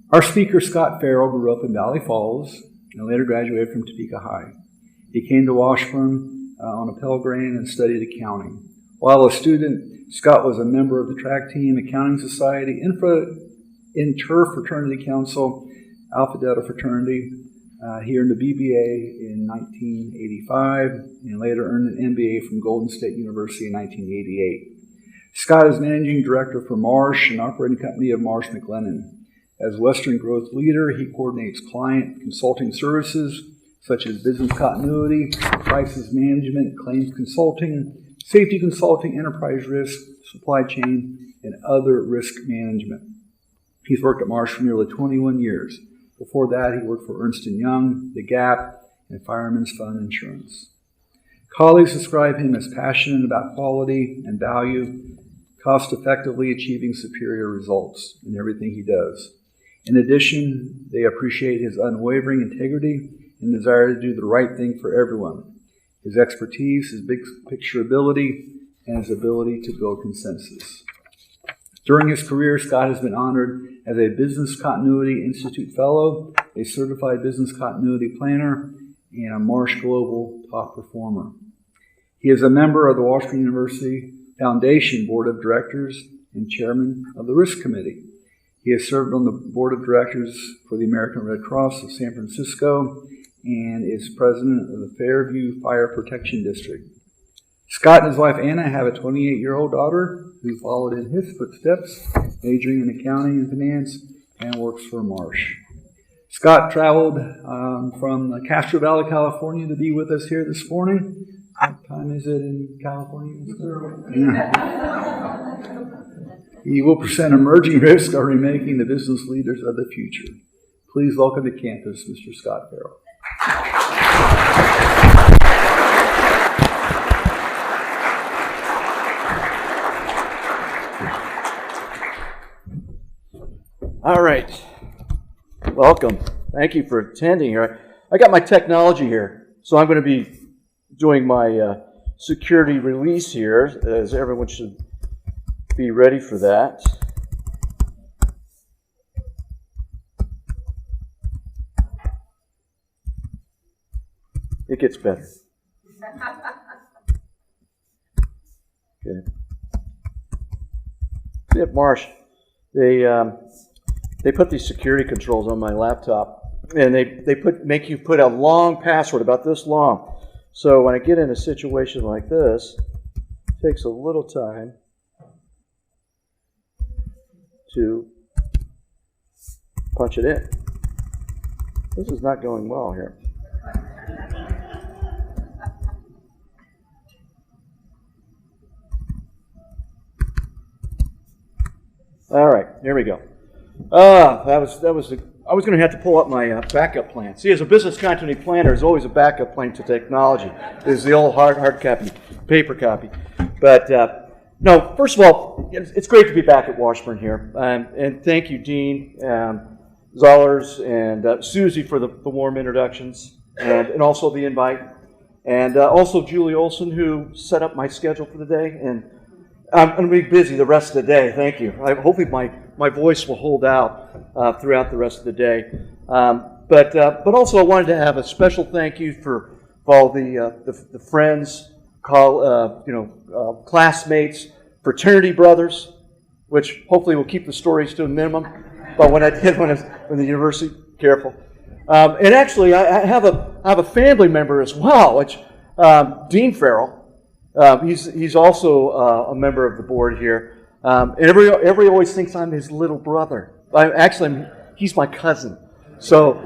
Our speaker, Scot Ferrell, grew up in Valley Falls and later graduated from Topeka High. He came to Washburn on a Pell Grant and studied accounting. While a student, Scot was a member of the track team, Accounting Society, Inter Fraternity Council, Alpha Delta Fraternity. He earned a BBA in 1985 and later earned an MBA from Golden State University in 1988. Scot is managing director for Marsh, an operating company of Marsh McLennan. As Western Growth Leader, he coordinates client consulting services such as business continuity, crisis management, claims consulting, safety consulting, enterprise risk, supply chain, and other risk management. He's worked at Marsh for nearly 21 years. Before that, he worked for Ernst & Young, The Gap, and Fireman's Fund Insurance. Colleagues describe him as passionate about quality and value, cost-effectively achieving superior results in everything he does. In addition, they appreciate his unwavering integrity and desire to do the right thing for everyone, his expertise, his big picture ability, and his ability to build consensus. During his career, Scot has been honored as a Business Continuity Institute Fellow, a Certified Business Continuity Planner, and a Marsh Global Top Performer. He is a member of the Washburn University Foundation Board of Directors and Chairman of the Risk Committee. He has served on the Board of Directors for the American Red Cross of San Francisco and is president of the Fairview Fire Protection District. Scot and his wife Anna have a 28-year-old daughter who followed in his footsteps, majoring in accounting and finance, and works for Marsh. Scot traveled from Castro Valley, California to be with us here this morning. What time is it in California? Yeah. He will present emerging risks are remaking the business leaders of the future. Please welcome to campus Mr. Scot Ferrell. All right. Welcome. Thank you for attending here. I got my technology here, so I'm going to be doing my security release here, as everyone should be ready for that. It gets better. Good. At Marsh, they put these security controls on my laptop, and they make you put a long password about this long. So when I get in a situation like this, it takes a little time to punch it in. This is not going well here. All right, here we go. I was going to have to pull up my backup plan. See, as a business continuity planner, there's always a backup plan to technology. There's the old hard copy, paper copy. But no, first of all, it's great to be back at Washburn here. And thank you, Dean, Zollers, and Susie for the warm introductions, and also the invite. And also Julie Olson, who set up my schedule for the day. And I'm going to be busy the rest of the day. Thank you. Hopefully my voice will hold out throughout the rest of the day. But also I wanted to have a special thank you for all the friends, classmates, fraternity brothers, which hopefully will keep the stories to a minimum. But when I did when the university, careful. And actually, I have a family member as well, which Dean Ferrell. He's also a member of the board here. And everybody always thinks I'm his little brother. He's my cousin. So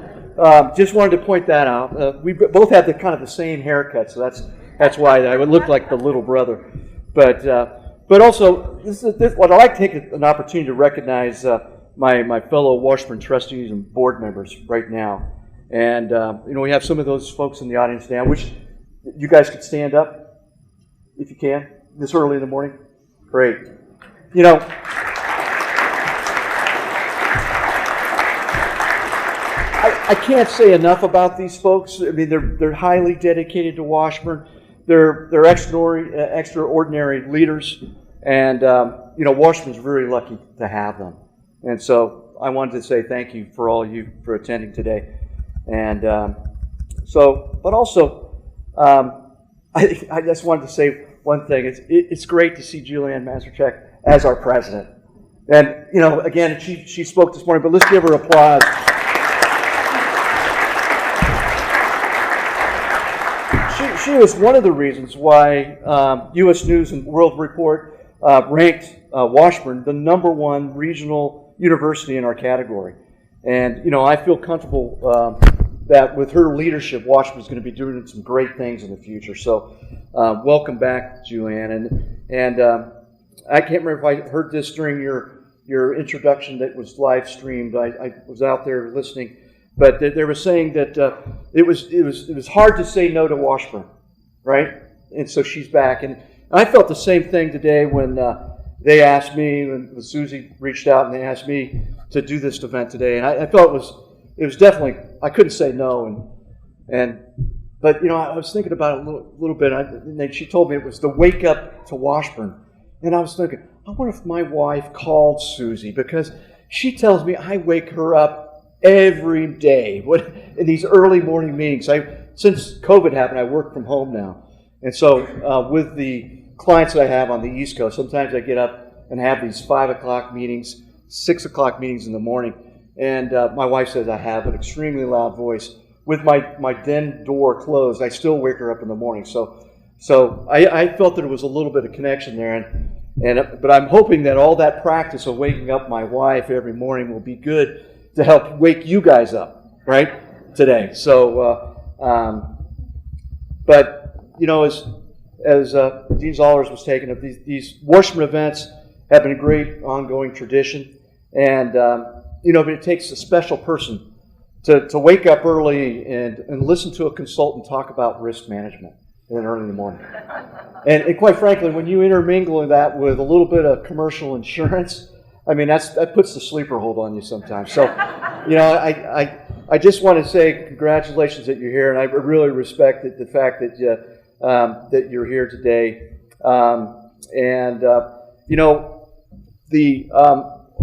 just wanted to point that out. We both have the same haircut, so that's why I would look like the little brother. But also, I'd like to take an opportunity to recognize my fellow Washburn trustees and board members right now. And we have some of those folks in the audience now. Which you guys could stand up. If you can, this early in the morning. Great. I can't say enough about these folks. I mean, they're highly dedicated to Washburn. They're extraordinary leaders, and Washburn's very lucky to have them. And so I wanted to say thank you for all you for attending today. And but also, I just wanted to say one thing. It's great to see Julianne Mazurchak as our president. And, again, she spoke this morning, but let's give her applause. She was one of the reasons why U.S. News and World Report ranked Washburn the #1 regional university in our category. And, I feel comfortable that with her leadership, Washburn is going to be doing some great things in the future. So welcome back, Julianne. And I can't remember if I heard this during your introduction that was live streamed. I was out there listening. But they were saying that it was hard to say no to Washburn, right? And so she's back. And I felt the same thing today when they asked me, when Susie reached out and they asked me to do this event today. And I felt it was definitely, I couldn't say no. But I was thinking about it a little bit. And then she told me it was the wake up to Washburn. And I was thinking, I wonder if my wife called Susie, because she tells me I wake her up every day in these early morning meetings. Since COVID happened, I work from home now. And so with the clients that I have on the East Coast, sometimes I get up and have these 5 o'clock meetings, 6 o'clock meetings in the morning. And my wife says I have an extremely loud voice. With my den door closed, I still wake her up in the morning. So I felt that it was a little bit of connection there. But I'm hoping that all that practice of waking up my wife every morning will be good to help wake you guys up, right, today. So, but, as Dean Zollers was taking up, these Washburn events have been a great ongoing tradition. And, but it takes a special person to wake up early and listen to a consultant talk about risk management early in the morning. And quite frankly, when you intermingle that with a little bit of commercial insurance, I mean, that puts the sleeper hold on you sometimes. So, I just want to say congratulations that you're here, and I really respect the fact that you're here today. I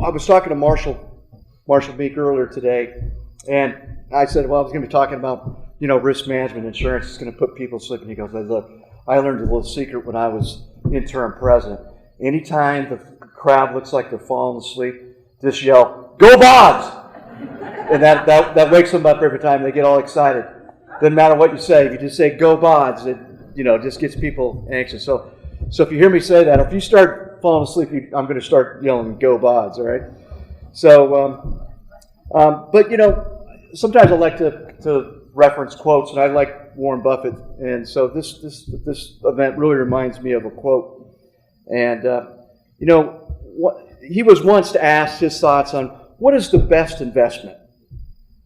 was talking to Marshall Meek earlier today, and I said, well, I was going to be talking about risk management insurance is going to put people to sleep. And he goes, look, I learned a little secret when I was interim president. Anytime the crowd looks like they're falling asleep, just yell, "Go Bonds!" And that wakes them up every time. They get all excited. Doesn't matter what you say. If you just say "Go Bonds," it just gets people anxious. So if you hear me say that, if you start falling asleep, I'm going to start yelling "Go Bonds!" All right. So, but sometimes I like to reference quotes, and I like Warren Buffett, and so this event really reminds me of a quote. And he was once asked his thoughts on what is the best investment,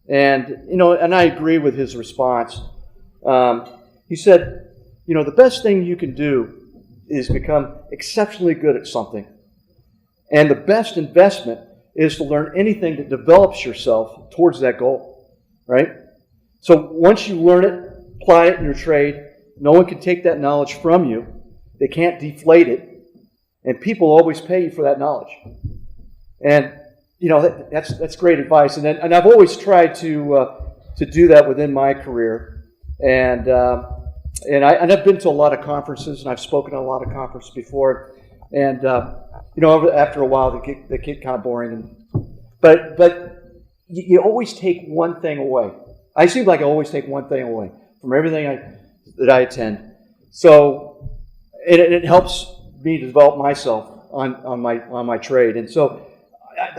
and and I agree with his response. He said, the best thing you can do is become exceptionally good at something, and the best investment is to learn anything that develops yourself towards that goal, right? So once you learn it, apply it in your trade, no one can take that knowledge from you. They can't deflate it. And people always pay you for that knowledge. And, that's great advice. And I've always tried to do that within my career. And I've been to a lot of conferences, and I've spoken at a lot of conferences before. And, after a while, they get kind of boring. But you always take one thing away. I seem like I always take one thing away from everything that I attend. So it helps me to develop myself on my trade. And so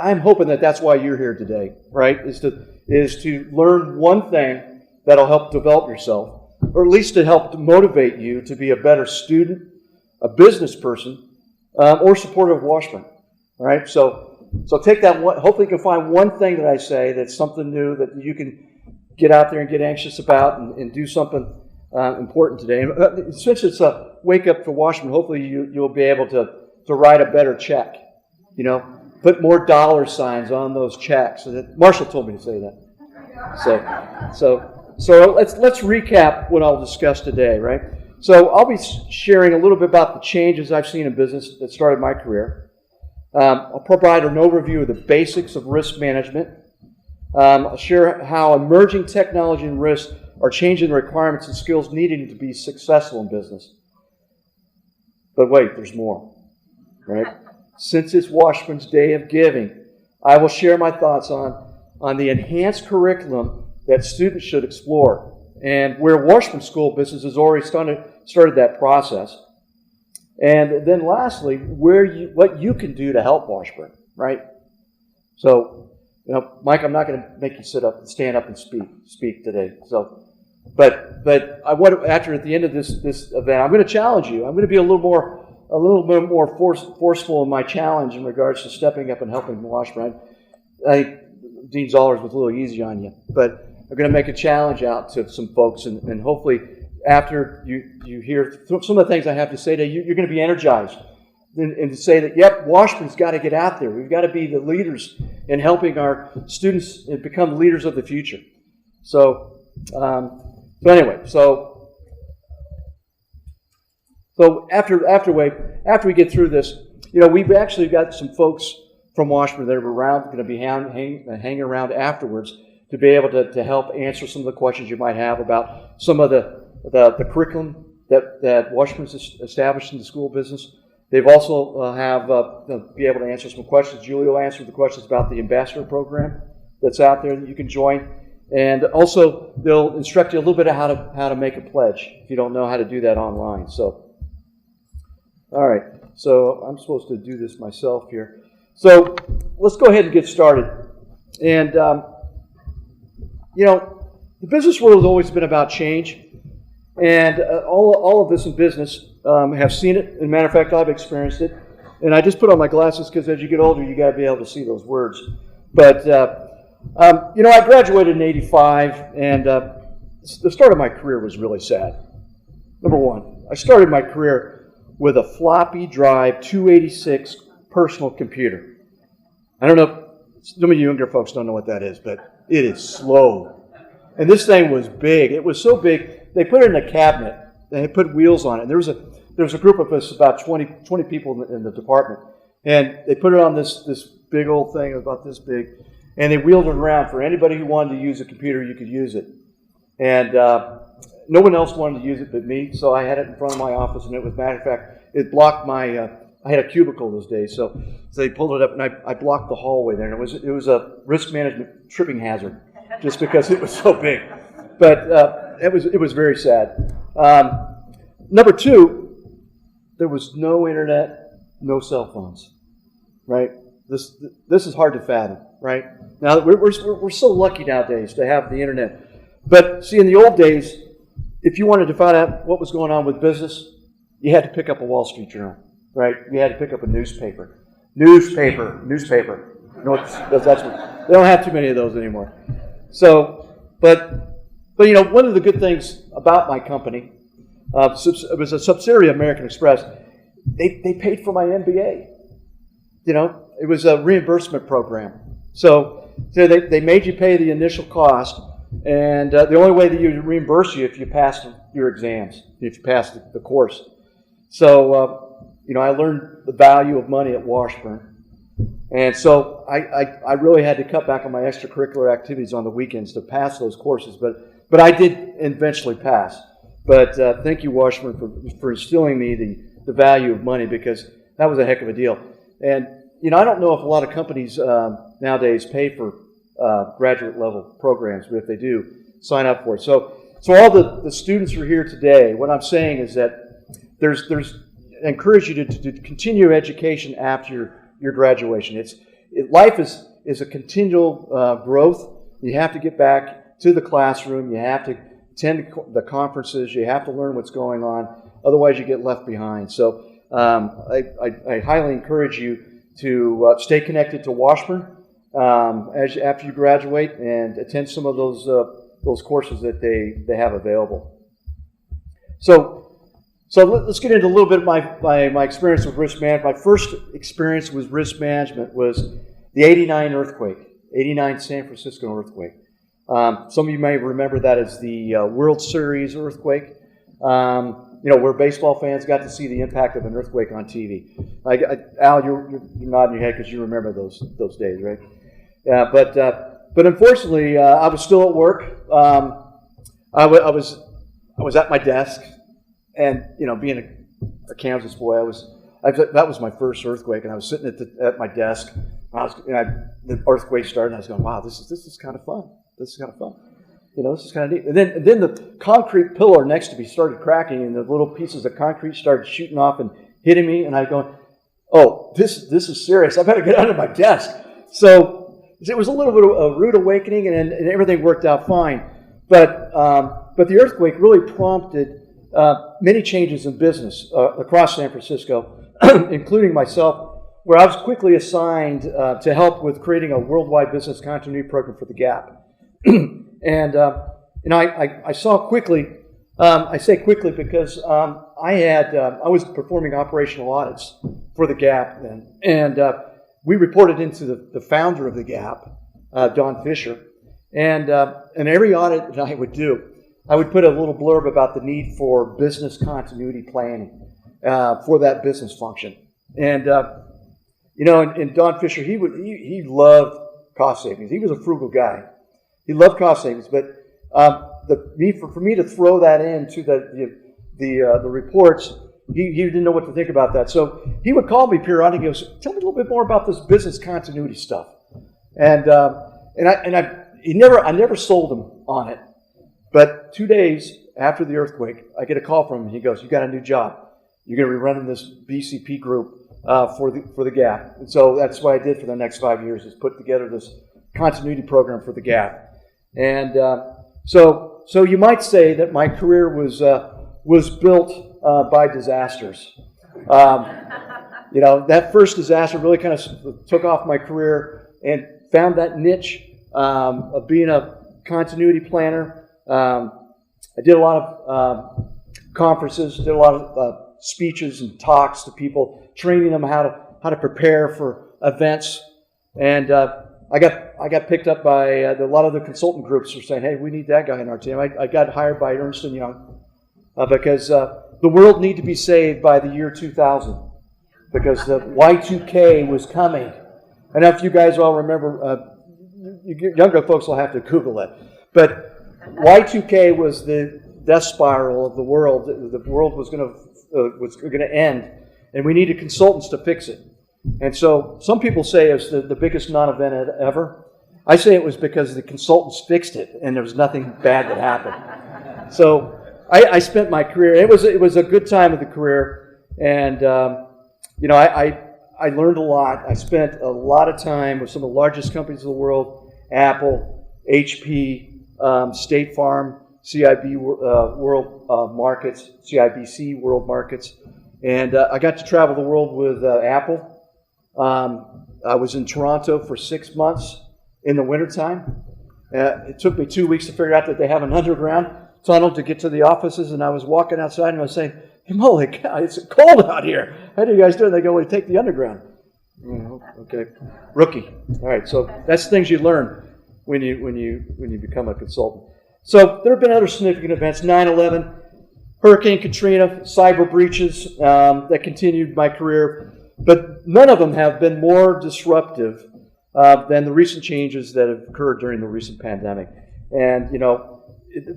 I'm hoping that that's why you're here today, right? Is to learn one thing that'll help develop yourself, or at least to help to motivate you to be a better student, a business person, or supporter of Washburn. All right. So take that one. Hopefully, you can find one thing that I say that's something new that you can get out there and get anxious about and do something important today. And since it's a wake up for Washburn, hopefully you'll be able to write a better check. Put more dollar signs on those checks. And Marshall told me to say that. So let's recap what I'll discuss today, right? So I'll be sharing a little bit about the changes I've seen in business that started my career. I'll provide an overview of the basics of risk management. I'll share how emerging technology and risk are changing the requirements and skills needed to be successful in business. But wait, there's more, right? Since it's Washburn's Day of Giving, I will share my thoughts on the enhanced curriculum that students should explore, and where Washburn School of Business has already started that process. And then lastly, what you can do to help Washburn, right? So, Mike, I'm not going to make you stand up and speak today. So, but I want to, at the end of this event, I'm going to challenge you. I'm going to be a little bit more forceful in my challenge in regards to stepping up and helping Washburn. I think Dean Zollers was a little easy on you, but I'm going to make a challenge out to some folks, and hopefully after you hear some of the things I have to say to you, you're going to be energized and to say that, yep, Washburn's got to get out there. We've got to be the leaders in helping our students become the leaders of the future. So anyway, so after we get through this, we've actually got some folks from Washburn that are going to be hanging around afterwards to be able to help answer some of the questions you might have about some of the curriculum that Washburn's established in the school business. They've also be able to answer some questions. Julie will answer the questions about the ambassador program that's out there that you can join. And also, they'll instruct you a little bit of how to make a pledge if you don't know how to do that online. So, all right. So I'm supposed to do this myself here. So let's go ahead and get started. And the business world has always been about change, and all of us in business have seen it. As a matter of fact, I've experienced it. And I just put on my glasses because as you get older, you got to be able to see those words. But I graduated in '85, and the start of my career was really sad. Number one, I started my career with a floppy drive 286 personal computer. I don't know, some of you younger folks don't know what that is, but it is slow. And this thing was big. It was so big, they put it in a cabinet. They put wheels on it. And there was a group of us, about 20 people in the department. And they put it on this big old thing about this big. And they wheeled it around. For anybody who wanted to use a computer, you could use it. And no one else wanted to use it but me. So I had it in front of my office. And it was, matter of fact, it blocked my... I had a cubicle those days, so they pulled it up, and I blocked the hallway there. And it was a risk management tripping hazard, just because it was so big. But it was very sad. Number two, there was no internet, no cell phones. Right? This is hard to fathom. Right? Now we're so lucky nowadays to have the internet. But see, in the old days, if you wanted to find out what was going on with business, you had to pick up a Wall Street Journal. Right? You had to pick up a newspaper. Newspaper. That's what, they don't have too many of those anymore. So, but one of the good things about my company, it was a subsidiary of American Express. They paid for my MBA. It was a reimbursement program. So they made you pay the initial cost, and the only way that you reimburse you if you passed your exams, if you passed the course. So. I learned the value of money at Washburn. And so I really had to cut back on my extracurricular activities on the weekends to pass those courses. But I did eventually pass. But thank you, Washburn, for instilling me the value of money, because that was a heck of a deal. And, I don't know if a lot of companies nowadays pay for graduate level programs, but if they do, sign up for it. So all the students who are here today, what I'm saying is that I encourage you to continue education after your graduation. Life is a continual growth. You have to get back to the classroom. You have to attend the conferences. You have to learn what's going on. Otherwise, you get left behind. So I highly encourage you to stay connected to Washburn after you graduate and attend some of those courses that they have available. So let's get into a little bit of my experience with risk management. My first experience with risk management was the '89 San Francisco earthquake. Some of you may remember that as the World Series earthquake. where baseball fans got to see the impact of an earthquake on TV. Al, you're nodding your head because you remember those days, right? Yeah, but unfortunately, I was still at work. I was at my desk, and being a Kansas boy, that was my first earthquake, and I was sitting at my desk. The earthquake started, and I was going, "Wow, this is kind of fun. This is kind of fun. This is kind of neat." And then the concrete pillar next to me started cracking, and the little pieces of concrete started shooting off and hitting me, and I going, "Oh, this is serious. I better get under my desk." So it was a little bit of a rude awakening, and everything worked out fine. But the earthquake really prompted many changes in business across San Francisco, including myself, where I was quickly assigned to help with creating a worldwide business continuity program for the Gap. And I saw quickly. I say quickly because I was performing operational audits for the Gap then, and we reported into the founder of the Gap, Don Fisher, and every audit that I would do, I would put a little blurb about the need for business continuity planning for that business function, and Don Fisher, he loved cost savings. He was a frugal guy. He loved cost savings, but for me to throw that into the reports, he didn't know what to think about that. So he would call me periodically. He goes, "Tell me a little bit more about this business continuity stuff." I never sold him on it. But 2 days after the earthquake, I get a call from him. He goes, "You got a new job. You're going to be running this BCP group for the Gap." And so that's what I did for the next 5 years, is put together this continuity program for the Gap. And so you might say that my career was built by disasters. That first disaster really kind of took off my career and found that niche of being a continuity planner. I did a lot of conferences, did a lot of speeches and talks to people, training them how to prepare for events, and I got picked up by a lot of the consultant groups were saying, "Hey, we need that guy in our team." I got hired by Ernst & Young because the world needed to be saved by the year 2000 because the Y2K was coming. I don't know if you guys all remember. Younger folks will have to Google it, but Y2K was the death spiral of the world. The world was going to end, and we needed consultants to fix it. And so some people say it's the biggest non-event ever. I say it was because the consultants fixed it, and there was nothing bad that happened. So I spent my career. It was a good time of the career, and I learned a lot. I spent a lot of time with some of the largest companies in the world: Apple, HP, State Farm, CIB World Markets, CIBC World Markets, and I got to travel the world with Apple. I was in Toronto for 6 months in the wintertime. It took me 2 weeks to figure out that they have an underground tunnel to get to the offices, and I was walking outside and I was saying, "Hey, holy cow, it's cold out here. How do you guys do it?" They go, "We take the underground." Okay, rookie. All right, so that's things you learn when you become a consultant. So there have been other significant events: 9/11, Hurricane Katrina, cyber breaches that continued my career. But none of them have been more disruptive than the recent changes that have occurred during the recent pandemic. And,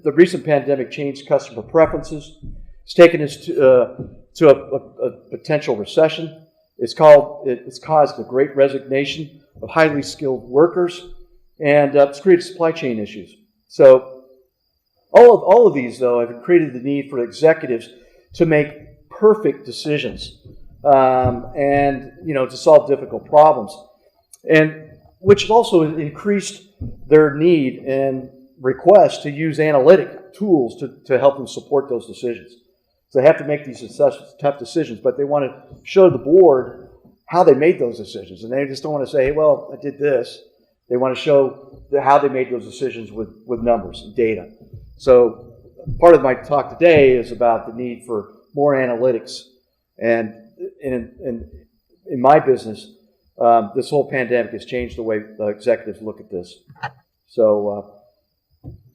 the recent pandemic changed customer preferences. It's taken us to a potential recession. It's caused a great resignation of highly skilled workers, and it's created supply chain issues. So all of these, though, have created the need for executives to make perfect decisions. And to solve difficult problems, and which also increased their need and request to use analytic tools to help them support those decisions. So they have to make these tough decisions, but they want to show the board how they made those decisions, and they just don't want to say, "Hey, well, I did this." They want to show how they made those decisions with numbers and data. So part of my talk today is about the need for more analytics. And in my business, this whole pandemic has changed the way executives look at this. So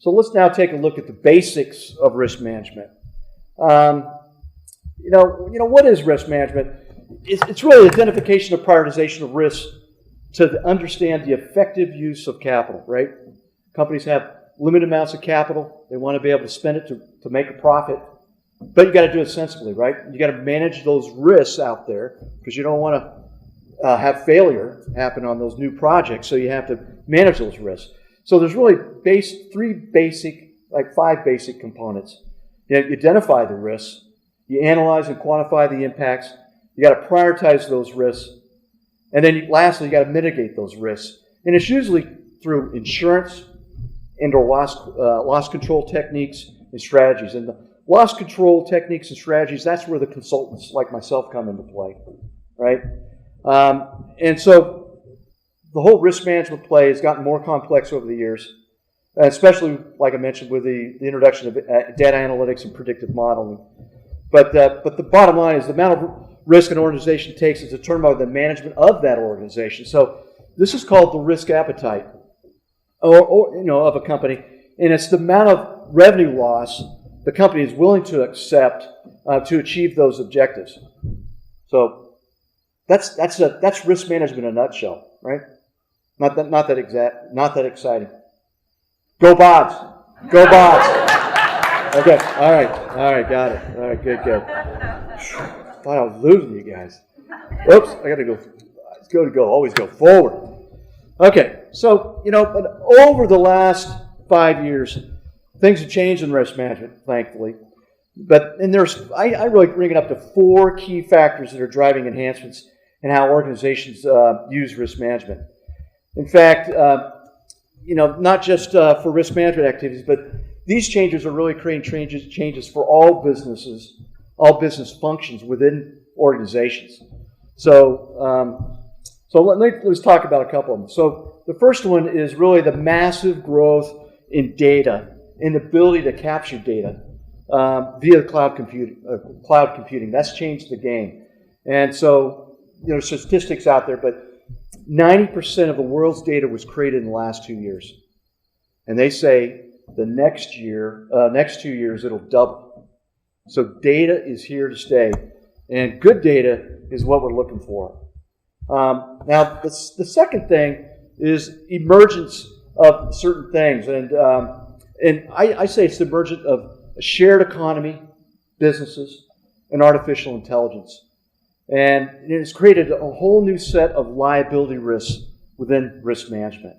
let's now take a look at the basics of risk management. what is risk management? It's really identification of prioritization of risks to understand the effective use of capital, right? Companies have limited amounts of capital. They want to be able to spend it to make a profit. But you got to do it sensibly, right? You got to manage those risks out there because you don't want to have failure happen on those new projects. So you have to manage those risks. So there's really five basic components. You identify the risks. You analyze and quantify the impacts. You got to prioritize those risks. And then lastly, you got to mitigate those risks. And it's usually through insurance and/or loss control techniques and strategies. And the loss control techniques and strategies, that's where the consultants like myself come into play, right? And so the whole risk management play has gotten more complex over the years, especially, like I mentioned, with the introduction of data analytics and predictive modeling. But the bottom line is the amount of risk an organization takes is determined by the management of that organization. So this is called the risk appetite of a company, and it's the amount of revenue loss the company is willing to accept to achieve those objectives. So that's risk management in a nutshell, right? Not that exciting. Go Bobs! Go Bobs! Okay, all right, got it. All right, good. Thought I was losing you guys. Oops, I got to go. It's good to go. Always go forward. Okay, so but over the last 5 years, things have changed in risk management, thankfully. And I really bring it up to 4 key factors that are driving enhancements in how organizations use risk management. In fact, not just for risk management activities, but these changes are really creating changes for all businesses, all business functions within organizations. So let's talk about a couple of them. So the first one is really the massive growth in data and the ability to capture data via cloud computing. That's changed the game. And so, statistics out there, but 90% of the world's data was created in the last 2 years. And they say the next 2 years, it'll double. So data is here to stay. And good data is what we're looking for. Now, the second thing is emergence of certain things. And I say it's the emergence of a shared economy, businesses, and artificial intelligence. And it has created a whole new set of liability risks within risk management.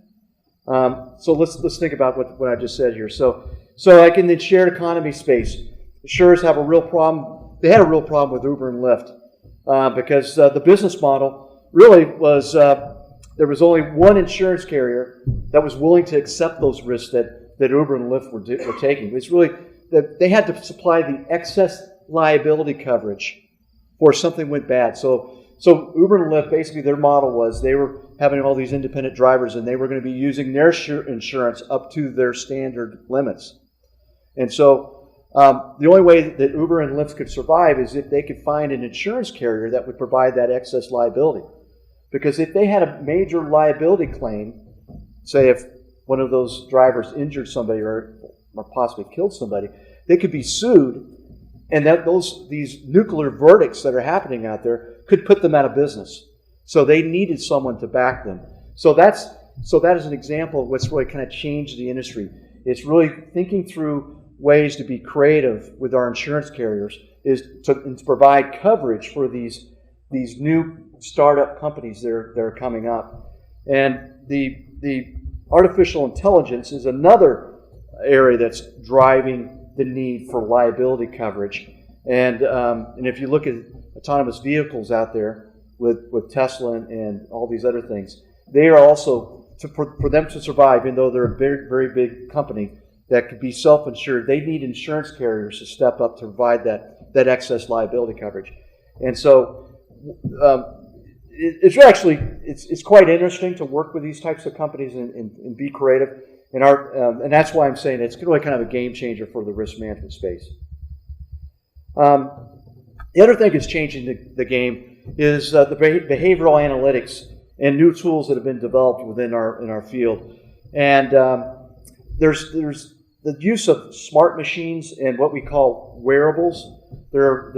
So let's think about what I just said here. So like in the shared economy space, insurers have a real problem. They had a real problem with Uber and Lyft because the business model really was there was only one insurance carrier that was willing to accept those risks that Uber and Lyft were taking. It's really that they had to supply the excess liability coverage for something went bad. So Uber and Lyft, basically their model was they were having all these independent drivers and they were going to be using their insurance up to their standard limits. And so the only way that Uber and Lyft could survive is if they could find an insurance carrier that would provide that excess liability. Because if they had a major liability claim, say if one of those drivers injured somebody or possibly killed somebody, they could be sued, and these nuclear verdicts that are happening out there could put them out of business. So they needed someone to back them. So that is an example of what's really kind of changed the industry. It's really thinking through ways to be creative with our insurance carriers is to provide coverage for these new startup companies that are coming up. And the artificial intelligence is another area that's driving the need for liability coverage. And if you look at autonomous vehicles out there with Tesla and all these other things, they are also, for them to survive, even though they're a very, very big company that could be self-insured, they need insurance carriers to step up to provide that excess liability coverage. And so it's quite interesting to work with these types of companies and be creative. And that's why I'm saying it's really kind of a game changer for the risk management space. The other thing that's changing the game is the behavioral analytics and new tools that have been developed within our field. And there's the use of smart machines and what we call wearables They're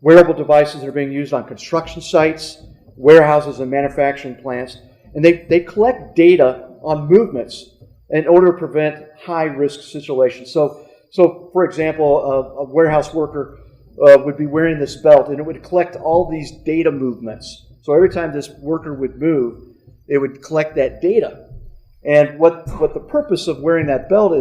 wearable devices that are being used on construction sites, warehouses, and manufacturing plants. And they collect data on movements in order to prevent high-risk situations. So for example, a warehouse worker would be wearing this belt, and it would collect all these data movements. So every time this worker would move, it would collect that data. And what the purpose of wearing that belt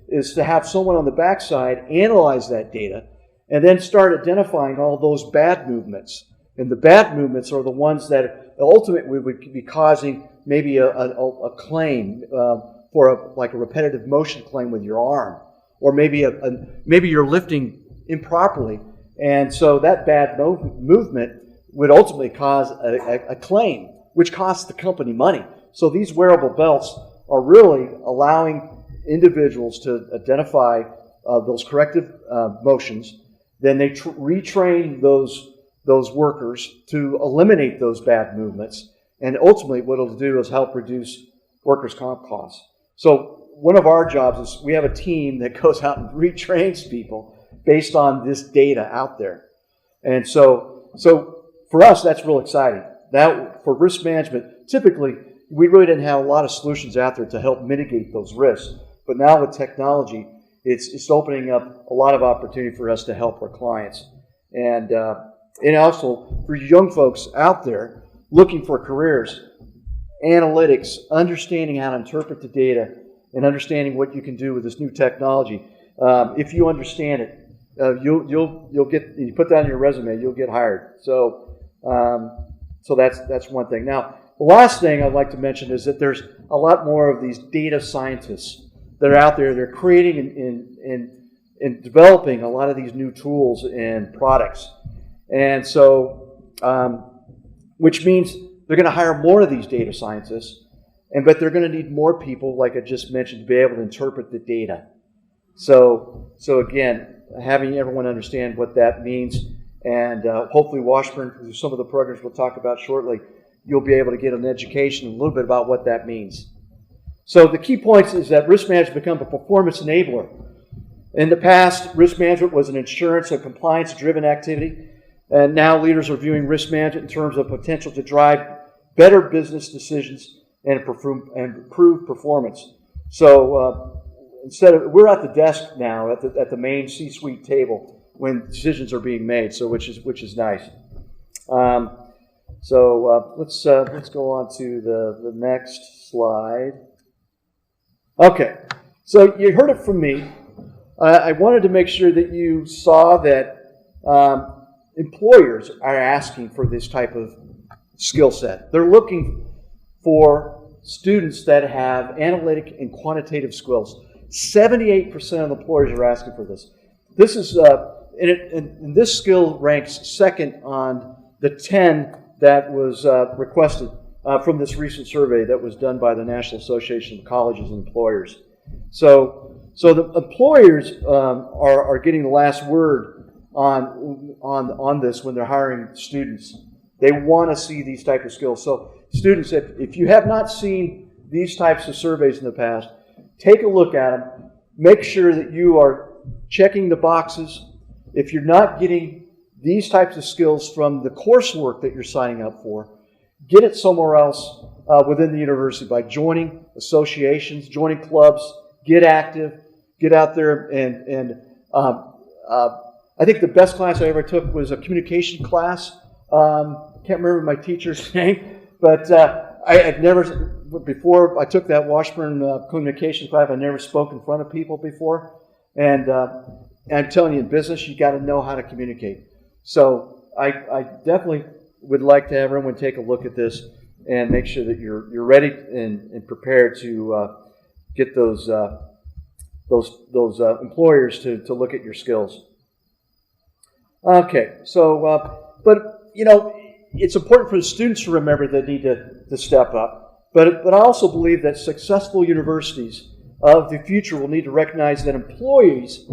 is to have someone on the backside analyze that data and then start identifying all those bad movements. And the bad movements are the ones that ultimately would be causing maybe a claim for a repetitive motion claim with your arm, or maybe maybe you're lifting improperly, and so that bad movement would ultimately cause a claim, which costs the company money. So these wearable belts are really allowing individuals to identify those corrective motions. Then they retrain those workers to eliminate those bad movements. And ultimately what it'll do is help reduce workers' comp costs. So one of our jobs is we have a team that goes out and retrains people based on this data out there. And so for us, that's real exciting. That for risk management, typically we really didn't have a lot of solutions out there to help mitigate those risks. But now with technology, it's opening up a lot of opportunity for us to help our clients. And also for young folks out there looking for careers, analytics, understanding how to interpret the data, and understanding what you can do with this new technology. If you understand it, you'll get. You put that on your resume, you'll get hired. So that's one thing. Now, the last thing I'd like to mention is that there's a lot more of these data scientists that are out there. They're creating and developing a lot of these new tools and products, and so which means they're going to hire more of these data scientists, but they're going to need more people, like I just mentioned, to be able to interpret the data. So again, having everyone understand what that means, and hopefully Washburn, through some of the programs we'll talk about shortly, you'll be able to get an education a little bit about what that means. So the key points is that risk management becomes a performance enabler. In the past, risk management was an insurance and compliance-driven activity, and now leaders are viewing risk management in terms of potential to drive better business decisions and improve performance. So we're at the desk now at the main C-suite table when decisions are being made, so which is nice. Let's go on to the next slide. Okay, so you heard it from me. I wanted to make sure that you saw that employers are asking for this type of skill set. They're looking for students that have analytic and quantitative skills. 78% of employers are asking for this. This is and this skill ranks second on the 10 that was requested from this recent survey that was done by the National Association of Colleges and Employers. So the employers are getting the last word on this when they're hiring students. They want to see these types of skills. So students, if you have not seen these types of surveys in the past, take a look at them. Make sure that you are checking the boxes. If you're not getting these types of skills from the coursework that you're signing up for, get it somewhere else within the university by joining associations, joining clubs, get active, get out there. And I think the best class I ever took was a communication class. Can't remember my teacher's name, but before I took that Washburn communication class, I never spoke in front of people before. And I'm telling you, in business, you got to know how to communicate. So I definitely would like to have everyone take a look at this and make sure that you're ready and prepared to get those employers to look at your skills. Okay, so but it's important for the students to remember they need to step up. But I also believe that successful universities of the future will need to recognize that employers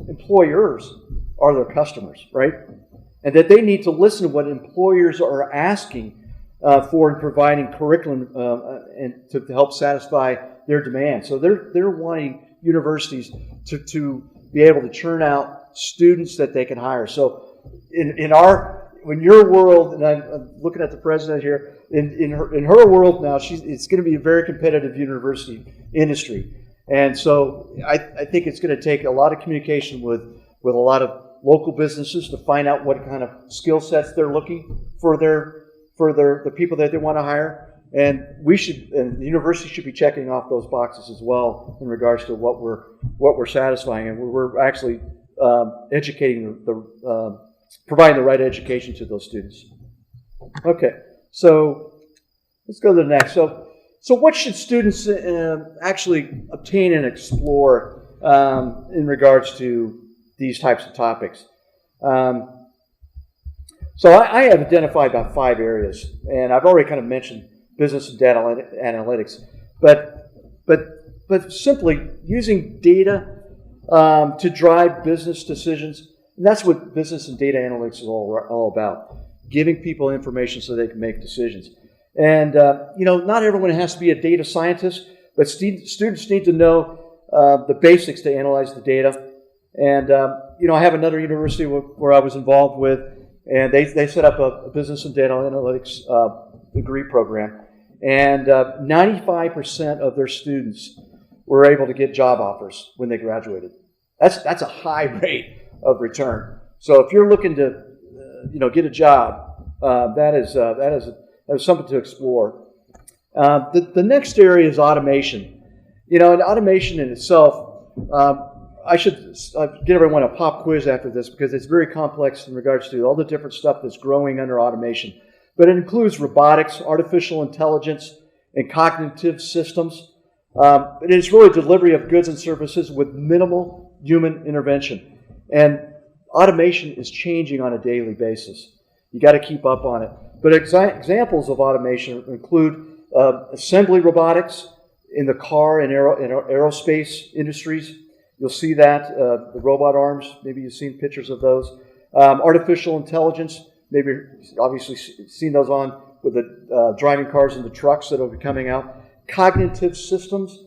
are their customers, right? And that they need to listen to what employers are asking for in providing curriculum and to help satisfy their demands. So they're wanting universities to be able to churn out students that they can hire. So in your world, and I'm looking at the president here, in her world now, it's going to be a very competitive university industry. And so I think it's going to take a lot of communication with a lot of local businesses to find out what kind of skill sets they're looking for the people that they want to hire. And the university should be checking off those boxes as well in regards to what we're satisfying, and we're actually educating providing the right education to those students. Okay, so let's go to the next. So what should students actually obtain and explore in regards to these types of topics? So I have identified about 5 areas, and I've already kind of mentioned business and data analytics, but simply using data to drive business decisions. And that's what business and data analytics is all about, giving people information so they can make decisions. And, not everyone has to be a data scientist, but students need to know the basics to analyze the data. And, I have another university where I was involved with, and they set up a business and data analytics degree program. And 95% of their students were able to get job offers when they graduated. That's a high rate of return. So if you're looking to, get a job, that is something to explore. The next area is automation. And automation in itself, I should get everyone a pop quiz after this because it's very complex in regards to all the different stuff that's growing under automation. But it includes robotics, artificial intelligence, and cognitive systems. It is really delivery of goods and services with minimal human intervention. And automation is changing on a daily basis. You got to keep up on it. But examples of automation include assembly robotics in the car and aerospace industries. You'll see that, the robot arms, maybe you've seen pictures of those. Artificial intelligence, maybe obviously seen those on with the driving cars and the trucks that will be coming out. Cognitive systems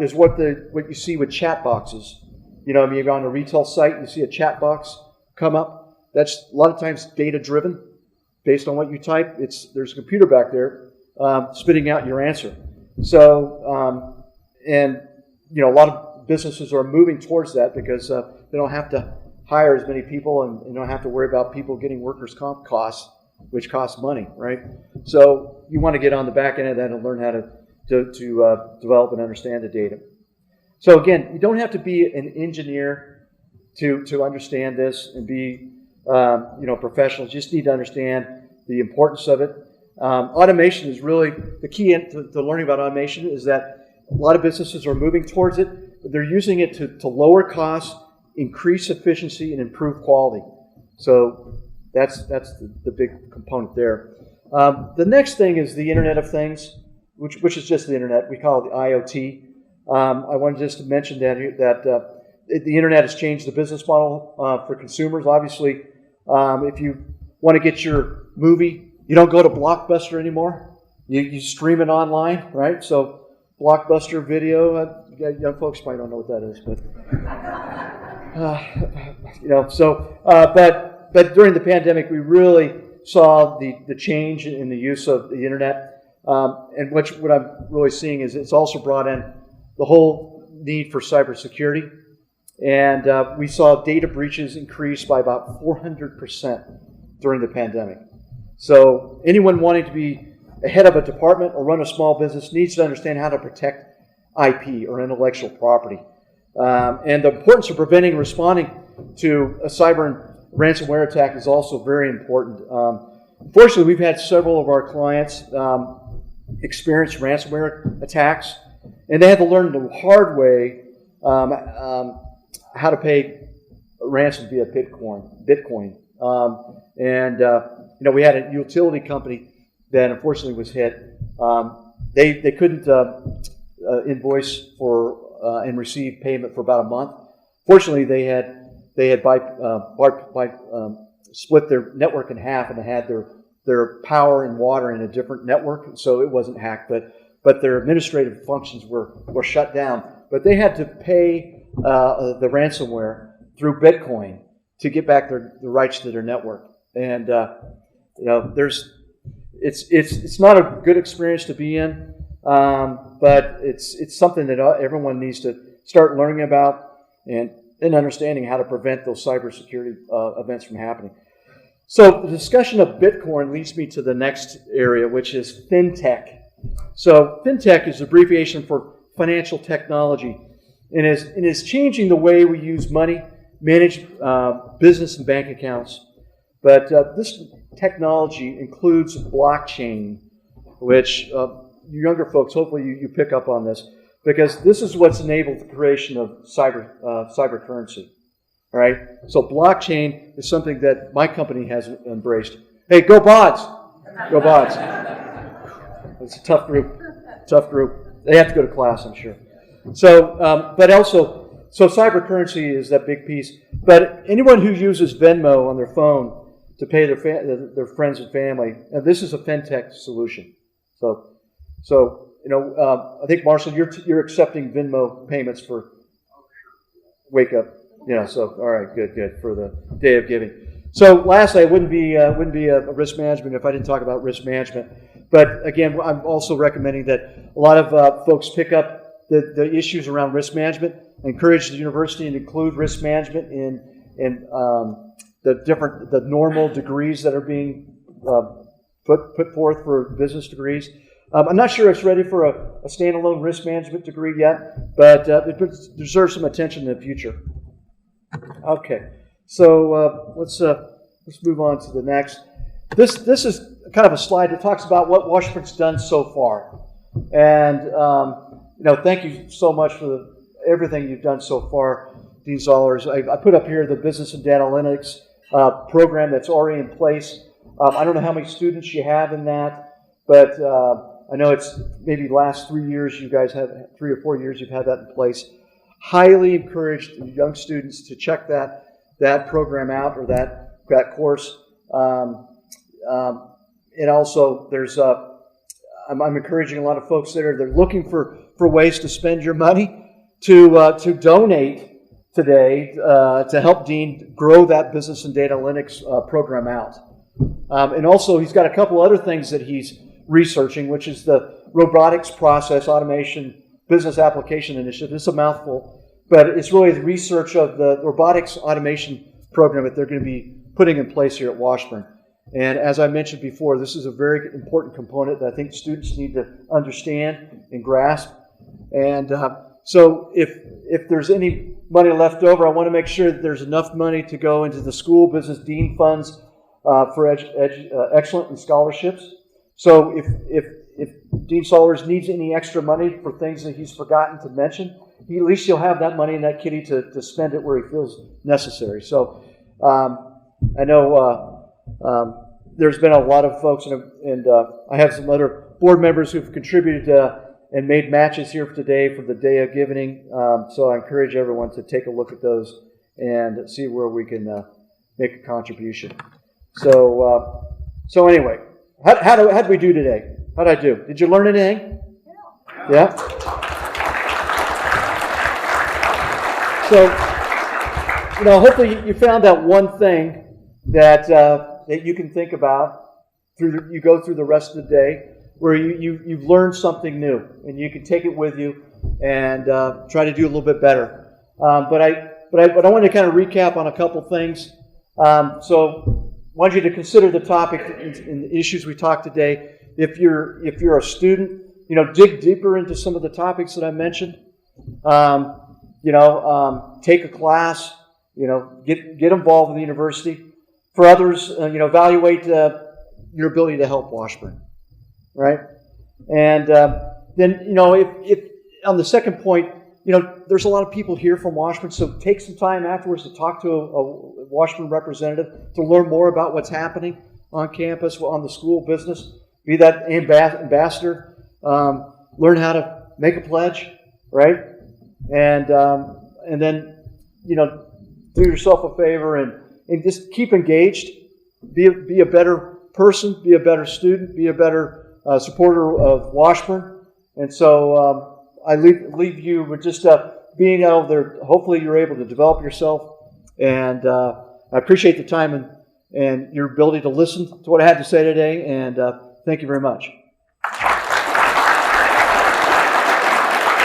is what you see with chat boxes. You go on a retail site, you see a chat box come up. That's a lot of times data driven, based on what you type. There's a computer back there spitting out your answer. So, a lot of businesses are moving towards that because they don't have to hire as many people and don't have to worry about people getting workers' comp costs, which costs money, right? So you want to get on the back end of that and learn how to develop and understand the data. So again, you don't have to be an engineer to understand this and be professional. You just need to understand the importance of it. Automation is really the key to learning about automation is that a lot of businesses are moving towards it. But they're using it to lower costs, increase efficiency, and improve quality. So that's the big component there. The next thing is the Internet of Things, which is just the Internet. We call it the IoT. I wanted just to mention that the Internet has changed the business model for consumers. Obviously, if you want to get your movie, you don't go to Blockbuster anymore. You stream it online, right? So Blockbuster Video, young folks probably don't know what that is, but but during the pandemic, we really saw the change in the use of the internet, and what I'm really seeing is it's also brought in the whole need for cybersecurity, and we saw data breaches increase by about 400% during the pandemic. So anyone wanting to be a head of a department or run a small business needs to understand how to protect IP or intellectual property. And the importance of preventing and responding to a cyber and ransomware attack is also very important. Unfortunately, we've had several of our clients experience ransomware attacks, and they had to learn the hard way how to pay ransom via Bitcoin. We had a utility company that unfortunately was hit. They couldn't invoice for and receive payment for about a month. Fortunately, they had split their network in half, and they had their power and water in a different network, so it wasn't hacked. But their administrative functions were shut down. But they had to pay the ransomware through Bitcoin to get back the rights to their network. And it's not a good experience to be in, but it's something that everyone needs to start learning about and understanding how to prevent those cybersecurity events from happening. So the discussion of Bitcoin leads me to the next area, which is fintech. So fintech is abbreviation for financial technology, and is changing the way we use money, manage business and bank accounts. But this technology includes blockchain, which you younger folks, hopefully you pick up on this, because this is what's enabled the creation of cyber currency. All right? So blockchain is something that my company has embraced. Hey, go Bods! Go Bods! It's a tough group. Tough group. They have to go to class, I'm sure. So, but also, so cyber currency is that big piece. But anyone who uses Venmo on their phone to pay their friends and family, and this is a fintech solution. So I think Marshall, you're accepting Venmo payments for Wake Up. So all right, good for the day of giving. So lastly, it wouldn't be a risk management if I didn't talk about risk management. But again, I'm also recommending that a lot of folks pick up the issues around risk management. I encourage the university to include risk management in the normal degrees that are being put forth for business degrees. I'm not sure it's ready for a standalone risk management degree yet, but it deserves some attention in the future. Okay, so let's move on to the next. This is kind of a slide that talks about what Washburn's done so far, and thank you so much for everything you've done so far, Dean Zollers. I put up here the business and data analytics program that's already in place. I don't know how many students you have in that, but I know it's maybe last 3 years you guys have 3 or 4 years you've had that in place. Highly encourage young students to check that program out or that course. And also, there's I'm encouraging a lot of folks they're looking for ways to spend your money to donate today to help Dean grow that business and data analytics program out. And also, he's got a couple other things that he's researching, which is the robotics process automation business application initiative. It's a mouthful, but it's really the research of the robotics automation program that they're going to be putting in place here at Washburn. And as I mentioned before, this is a very important component that I think students need to understand and grasp. And so if there's any money left over, I want to make sure that there's enough money to go into the school business dean funds for excellence and scholarships. So if Dean Zollers needs any extra money for things that he's forgotten to mention, at least he'll have that money in that kitty to spend it where he feels necessary. So I know there's been a lot of folks, and I have some other board members who've contributed and made matches here today for the day of giving. So I encourage everyone to take a look at those and see where we can make a contribution. So anyway, how did we do today? How'd I do? Did you learn anything? Yeah? So, hopefully you found that one thing that you can think about you go through the rest of the day, where you've learned something new, and you can take it with you and try to do a little bit better. But I want to kind of recap on a couple things. So I want you to consider the topic and the issues we talked today. If you're a student, dig deeper into some of the topics that I mentioned. Take a class. Get involved with the university. For others, evaluate your ability to help Washburn, right? And then, if on the second point, there's a lot of people here from Washburn, so take some time afterwards to talk to a Washburn representative to learn more about what's happening on campus, on the school business. Be that ambassador. Learn how to make a pledge, right? And then, do yourself a favor and just keep engaged. Be a better person. Be a better student. Be a better supporter of Washburn. And so I leave you with just being out there. Hopefully you're able to develop yourself And I appreciate the time and your ability to listen to what I had to say today. And thank you very much.